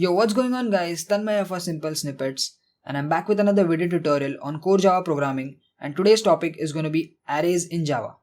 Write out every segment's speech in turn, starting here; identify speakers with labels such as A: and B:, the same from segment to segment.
A: Yo, what's going on guys? Tanmaya for Simple Snippets, and I'm back with another video tutorial on core Java programming, and today's topic is going to be arrays in Java.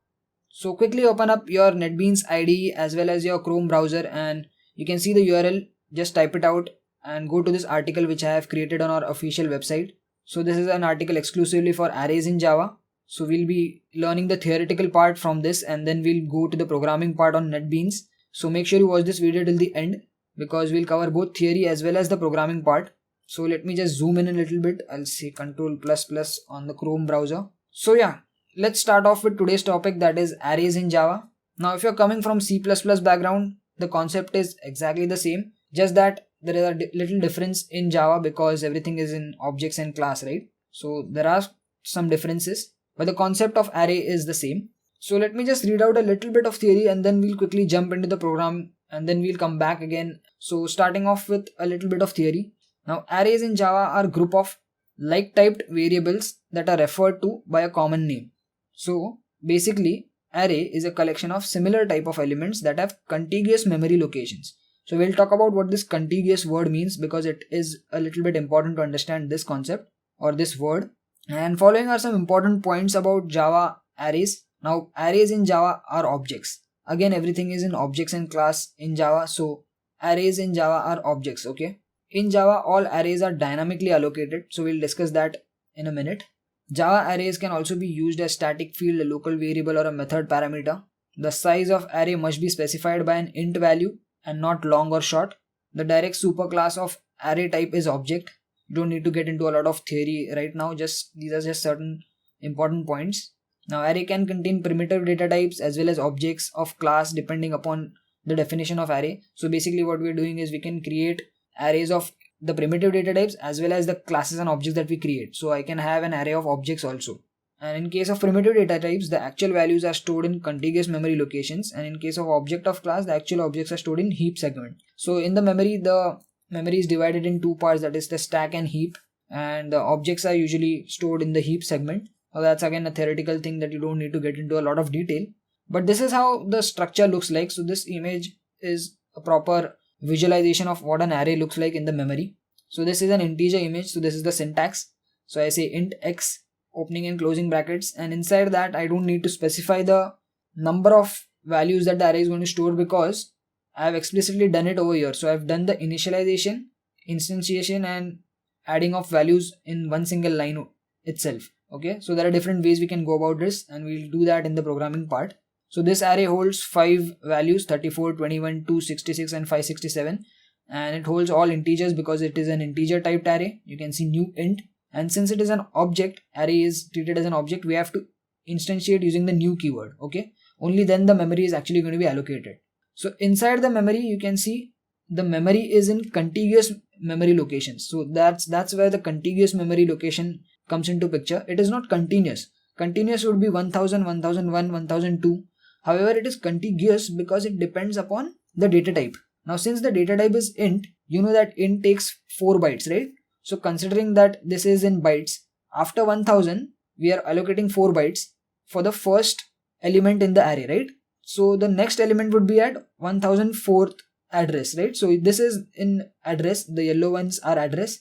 A: So quickly open up your NetBeans IDE as well as your Chrome browser and you can see the URL. Just type it out and go to this article which I have created on our official website. So this is an article exclusively for arrays in Java. So we'll be learning the theoretical part from this and then we'll go to the programming part on NetBeans. So make sure you watch this video till the end, because we'll cover both theory as well as the programming part. So let me just zoom in a little bit. I'll say Ctrl++ on the Chrome browser. So yeah, let's start off with today's topic, that is arrays in Java. Now if you're coming from C++ background, the concept is exactly the same, just that there is a little difference in Java because everything is in objects and class, right? So there are some differences, but the concept of array is the same. So let me just read out a little bit of theory and then we'll quickly jump into the program and then we'll come back again. So starting off with a little bit of theory. Now arrays in Java are a group of like-typed variables that are referred to by a common name. So basically array is a collection of similar type of elements that have contiguous memory locations. So we'll talk about what this contiguous word means because it is a little bit important to understand this concept or this word. And following are some important points about Java arrays. Now arrays in Java are objects. Again, everything is in objects and class in Java. So arrays in Java are objects, okay? In Java, all arrays are dynamically allocated. So we'll discuss that in a minute. Java arrays can also be used as static field, a local variable or a method parameter. The size of array must be specified by an int value and not long or short. The direct superclass of array type is object. You don't need to get into a lot of theory right now. These are just certain important points. Now array can contain primitive data types as well as objects of class depending upon the definition of array. So basically what we're doing is we can create arrays of the primitive data types as well as the classes and objects that we create. So I can have an array of objects also. And in case of primitive data types, the actual values are stored in contiguous memory locations, and in case of object of class, the actual objects are stored in heap segment. So in the memory is divided in two parts, that is the stack and heap, and the objects are usually stored in the heap segment. So that's again a theoretical thing that you don't need to get into a lot of detail. But this is how the structure looks like. So this image is a proper visualization of what an array looks like in the memory. So this is an integer image. So this is the syntax. So I say int x, opening and closing brackets, and inside that I don't need to specify the number of values that the array is going to store because I have explicitly done it over here. So I've done the initialization, instantiation and adding of values in one single line itself. Okay, so there are different ways we can go about this and we'll do that in the programming part. So this array holds 5 values, 34, 21, 266 and 567, and it holds all integers because it is an integer typed array. You can see new int, and since it is an object, array is treated as an object, we have to instantiate using the new keyword. Okay, only then the memory is actually going to be allocated. So inside the memory you can see the memory is in contiguous memory locations. So that's where the contiguous memory location comes into picture. It is not continuous. Continuous would be 1000, 1001, 1002. However, it is contiguous because it depends upon the data type. Now since the data type is int, you know that int takes 4 bytes, right? So considering that this is in bytes, after 1000 we are allocating 4 bytes for the first element in the array, right? So the next element would be at 1004th address, right? So this is in address, the yellow ones are address,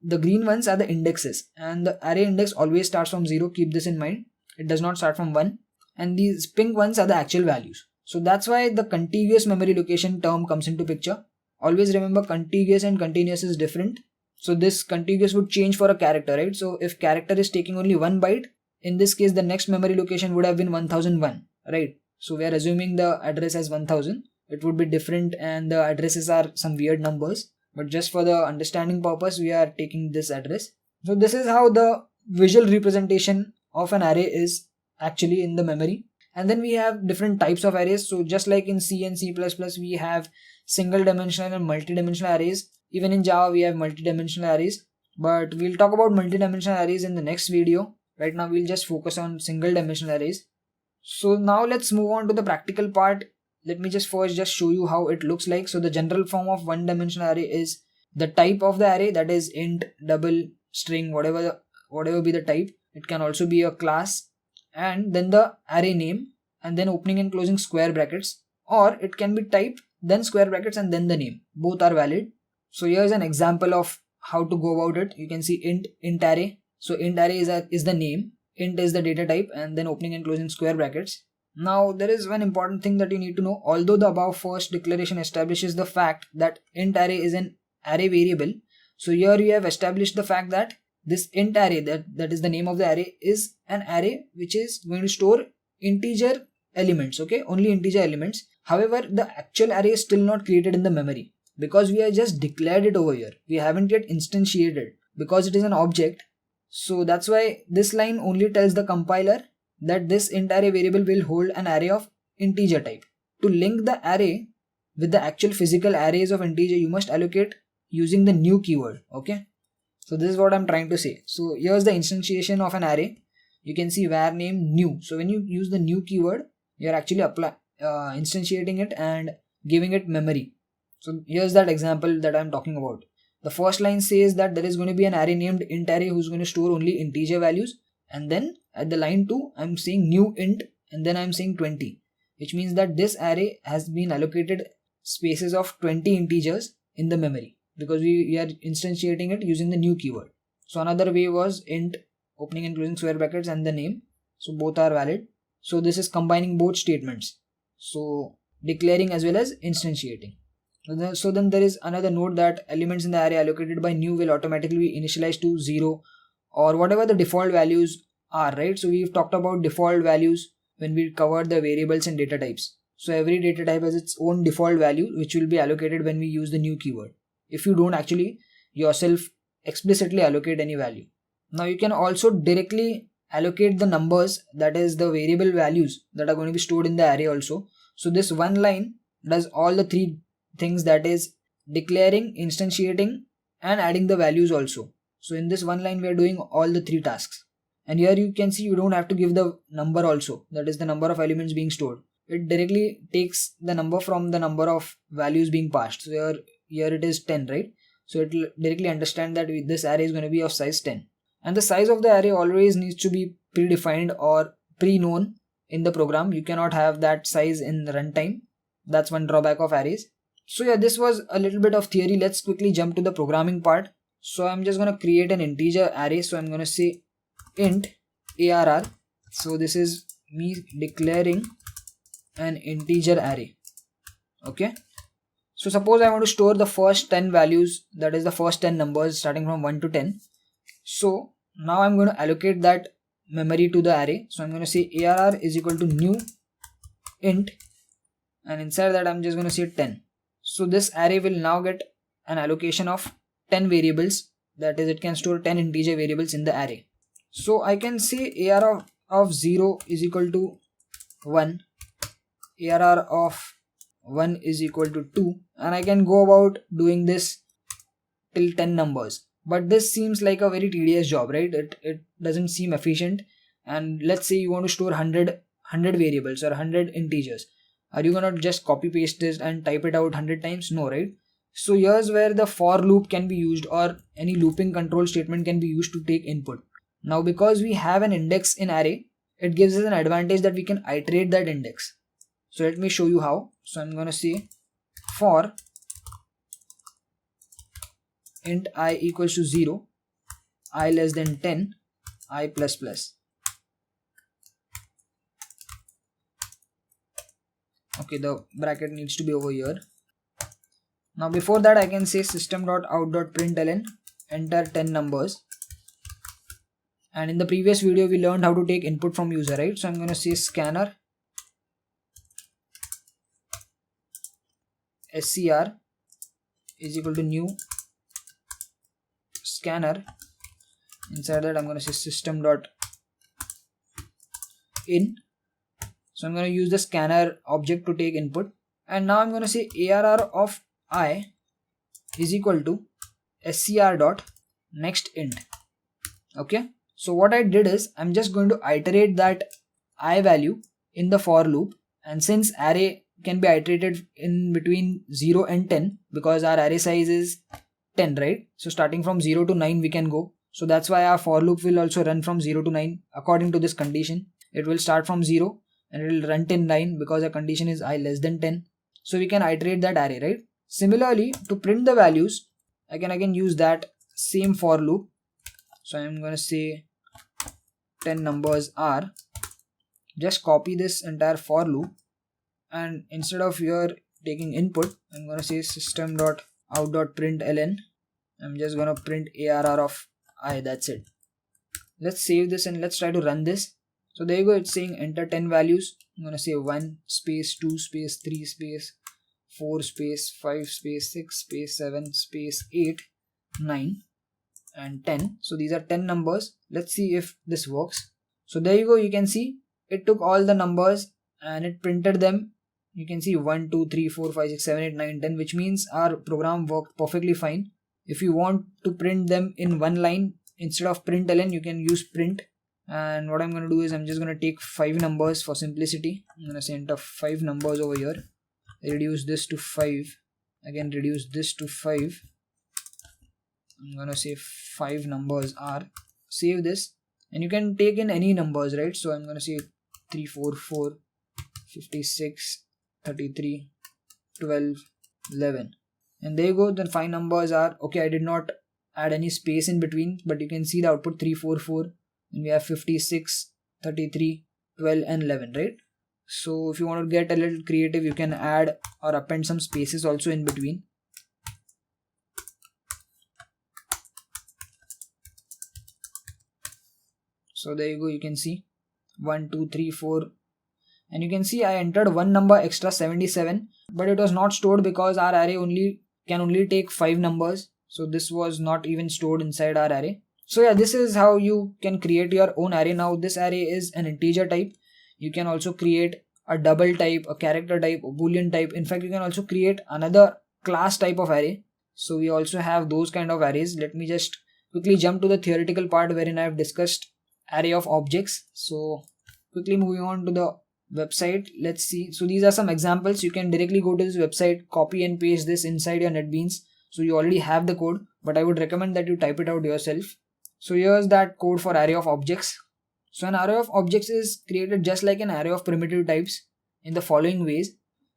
A: the green ones are the indexes, and the array index always starts from 0, keep this in mind, it does not start from 1, and these pink ones are the actual values. So that's why the contiguous memory location term comes into picture. Always remember contiguous and continuous is different. So this contiguous would change for a character, right? So if character is taking only 1 byte, in this case the next memory location would have been 1001, right? So we are assuming the address as 1000. It would be different and the addresses are some weird numbers, but just for the understanding purpose we are taking this address. So this is how the visual representation of an array is actually in the memory. And then we have different types of arrays. So just like in C and C++ we have single dimensional and multi-dimensional arrays. Even in Java we have multi-dimensional arrays, but we'll talk about multi-dimensional arrays in the next video. Right now we'll just focus on single dimensional arrays. So now let's move on to the practical part. Let me just first show you how it looks like. So the general form of one dimensional array is the type of the array, that is int, double, string, whatever be the type. It can also be a class, and then the array name, and then opening and closing square brackets, or it can be type, then square brackets and then the name. Both are valid. So here's an example of how to go about it. You can see int array. So int array is the name, int is the data type, and then opening and closing square brackets. Now there is one important thing that you need to know. Although the above first declaration establishes the fact that int array is an array variable, so here you have established the fact that this int array, that is the name of the array, is an array which is going to store integer elements, okay, only integer elements. However, the actual array is still not created in the memory because we have just declared it over here. We haven't yet instantiated because it is an object. So that's why this line only tells the compiler that this int array variable will hold an array of integer type. To link the array with the actual physical arrays of integer, you must allocate using the new keyword, okay. So this is what I'm trying to say. So here's the instantiation of an array. You can see var name new. So when you use the new keyword, you're actually instantiating it and giving it memory. So here's that example that I'm talking about. The first line says that there is going to be an array named int array who's going to store only integer values, and then at the line 2 I'm saying new int, and then I'm saying 20, which means that this array has been allocated spaces of 20 integers in the memory because we are instantiating it using the new keyword. So another way was int opening and closing square brackets and the name. So both are valid. So this is combining both statements, so declaring as well as instantiating. So then there is another note that elements in the array allocated by new will automatically be initialized to 0 or whatever the default values are, right? So we've talked about default values when we covered the variables and data types. So every data type has its own default value which will be allocated when we use the new keyword, if you don't actually yourself explicitly allocate any value. Now you can also directly allocate the numbers, that is the variable values that are going to be stored in the array also. So this one line does all the three things, that is declaring, instantiating and adding the values also. So in this one line we are doing all the three tasks. And here you can see you don't have to give the number also, that is the number of elements being stored. It directly takes the number from the number of values being passed. So here it is 10, right? So it will directly understand that this array is going to be of size 10. And the size of the array always needs to be predefined or pre-known in the program. You cannot have that size in runtime. That's one drawback of arrays. So yeah, this was a little bit of theory. Let's quickly jump to the programming part. So I'm just going to create an integer array. So I'm going to say int arr. So this is me declaring an integer array, okay. So suppose I want to store the first 10 values, that is the first 10 numbers starting from 1 to 10. So now I'm going to allocate that memory to the array. So I'm going to say arr is equal to new int, and inside that I'm just going to say 10. So this array will now get an allocation of 10 variables, that is it can store 10 integer variables in the array. So I can say arr of 0 is equal to 1, arr of 1 is equal to 2, and I can go about doing this till 10 numbers. But this seems like a very tedious job, right? It doesn't seem efficient. And let's say you want to store 100 variables or 100 integers. Are you gonna just copy paste this and type it out 100 times? No, right? So here's where the for loop can be used, or any looping control statement can be used to take input. Now because we have an index in array, it gives us an advantage that we can iterate that index. So let me show you how. So I'm gonna say for int I equals to 0, I less than 10, I plus plus. Okay, the bracket needs to be over here. Now before that I can say system.out.println, enter 10 numbers. And in the previous video we learned how to take input from user, right? So I'm going to say scanner scr is equal to new scanner. Inside that I'm going to say system.in. So I'm going to use the scanner object to take input. And now I'm going to say arr of I is equal to scr dot next int. Okay. So what I did is I'm just going to iterate that I value in the for loop, and since array can be iterated in between 0 and 10 because our array size is 10, right? So starting from 0 to 9 we can go. So that's why our for loop will also run from 0 to 9 according to this condition. It will start from 0 and it will run till 9 because our condition is I less than 10. So we can iterate that array, right? Similarly, to print the values, I can again use that same for loop. So I'm going to say 10 numbers are, just copy this entire for loop, and instead of here taking input, I'm going to say system.out.println. I'm just going to print arr of I, that's it. Let's save this and let's try to run this. So there you go, it's saying enter 10 values. I'm going to say 1 space 2 space 3 space 4 space 5 space 6 space 7 space 8 9 and 10. So these are 10 numbers. Let's see if this works. So there you go, you can see it took all the numbers and it printed them. You can see 1 2 3 4 5 6 7 8 9 10, which means our program worked perfectly fine. If you want to print them in one line, instead of println, you can use print. And what I'm going to do is I'm just going to take 5 numbers for simplicity. I'm going to say enter 5 numbers over here, reduce this to 5, again reduce this to 5. I'm going to say 5 numbers are, save this, and you can take in any numbers, right? So I'm going to say 344 56 33 12 11, and there you go. The 5 numbers are okay. I did not add any space in between, but you can see the output 344, and we have 56 33 12 and 11, right? So if you want to get a little creative, you can add or append some spaces also in between. So there you go, you can see 1 2 3 4, and you can see I entered one number extra, 77, but it was not stored because our array can only take 5 numbers. So this was not even stored inside our array. So yeah, this is how you can create your own array. Now this array is an integer type. You can also create a double type, a character type, a boolean type. In fact, you can also create another class type of array. So we also have those kind of arrays. Let me just quickly jump to the theoretical part wherein I have discussed array of objects. So quickly moving on to the website, let's see. So these are some examples. You can directly go to this website, copy and paste this inside your NetBeans. So you already have the code, but I would recommend that you type it out yourself. So here's that code for array of objects. So an array of objects is created just like an array of primitive types in the following ways.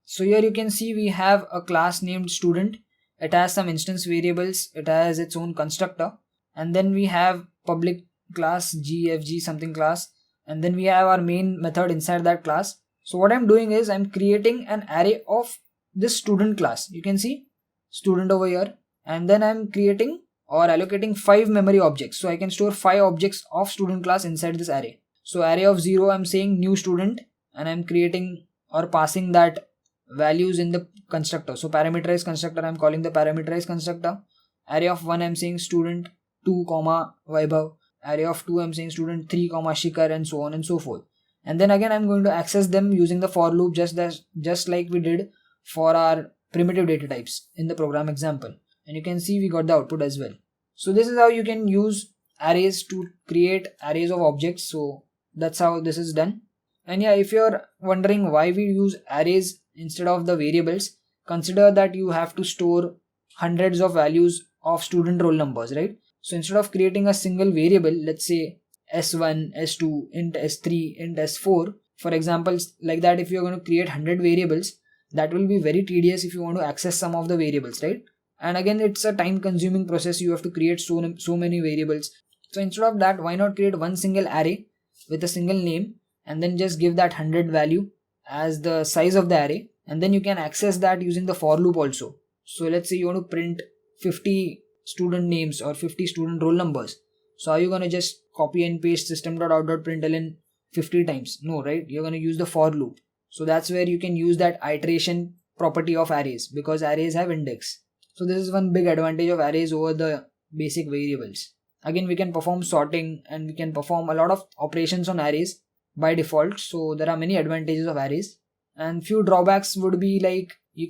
A: So here you can see we have a class named student. It has some instance variables. It has its own constructor. And then we have public class gfg something class. And then we have our main method inside that class. So what I'm doing is I'm creating an array of this student class. You can see student over here. And then I'm creating or allocating 5 memory objects. So I can store 5 objects of student class inside this array. So array of 0, I'm saying new student, and I'm creating or passing that values in the constructor. So parameterized constructor, I'm calling the parameterized constructor. Array of 1, I'm saying student 2, Vaibhav. Array of 2, I'm saying student 3, Shikhar, and so on and so forth. And then again, I'm going to access them using the for loop, just like we did for our primitive data types in the program example. And you can see we got the output as well. So this is how you can use arrays to create arrays of objects. So that's how this is done. And yeah, if you're wondering why we use arrays instead of the variables, consider that you have to store hundreds of values of student roll numbers, right? So instead of creating a single variable, let's say S1, S2, int S3, int S4, for example, like that, if you're going to create 100 variables, that will be very tedious if you want to access some of the variables, right? And again, it's a time consuming process. You have to create so many variables. So instead of that, why not create one single array with a single name and then just give that 100 value as the size of the array, and then you can access that using the for loop also. So let's say you want to print 50 student names or 50 student roll numbers. So are you going to just copy and paste system.out.println 50 times? No, right? You're going to use the for loop. So that's where you can use that iteration property of arrays, because arrays have index. So this is one big advantage of arrays over the basic variables. Again, we can perform sorting and we can perform a lot of operations on arrays by default. So there are many advantages of arrays, and few drawbacks would be like you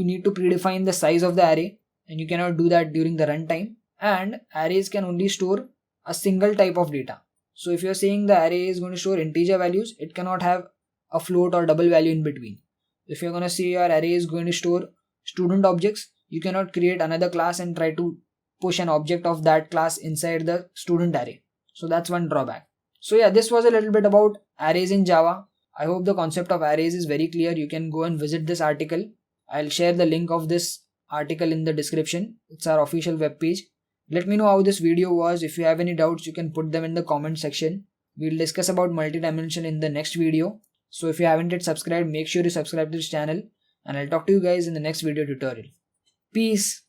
A: need to predefine the size of the array, and you cannot do that during the runtime. And arrays can only store a single type of data. So if you're saying the array is going to store integer values, it cannot have a float or double value in between. If you're going to say your array is going to store student objects, you cannot create another class and try to push an object of that class inside the student array. So that's one drawback. So yeah, this was a little bit about arrays in Java. I hope the concept of arrays is very clear. You can go and visit this article. I'll share the link of this article in the description. It's our official webpage. Let me know how this video was. If you have any doubts, you can put them in the comment section. We'll discuss about multidimension in the next video. So if you haven't yet subscribed, make sure you subscribe to this channel, and I'll talk to you guys in the next video tutorial. Peace.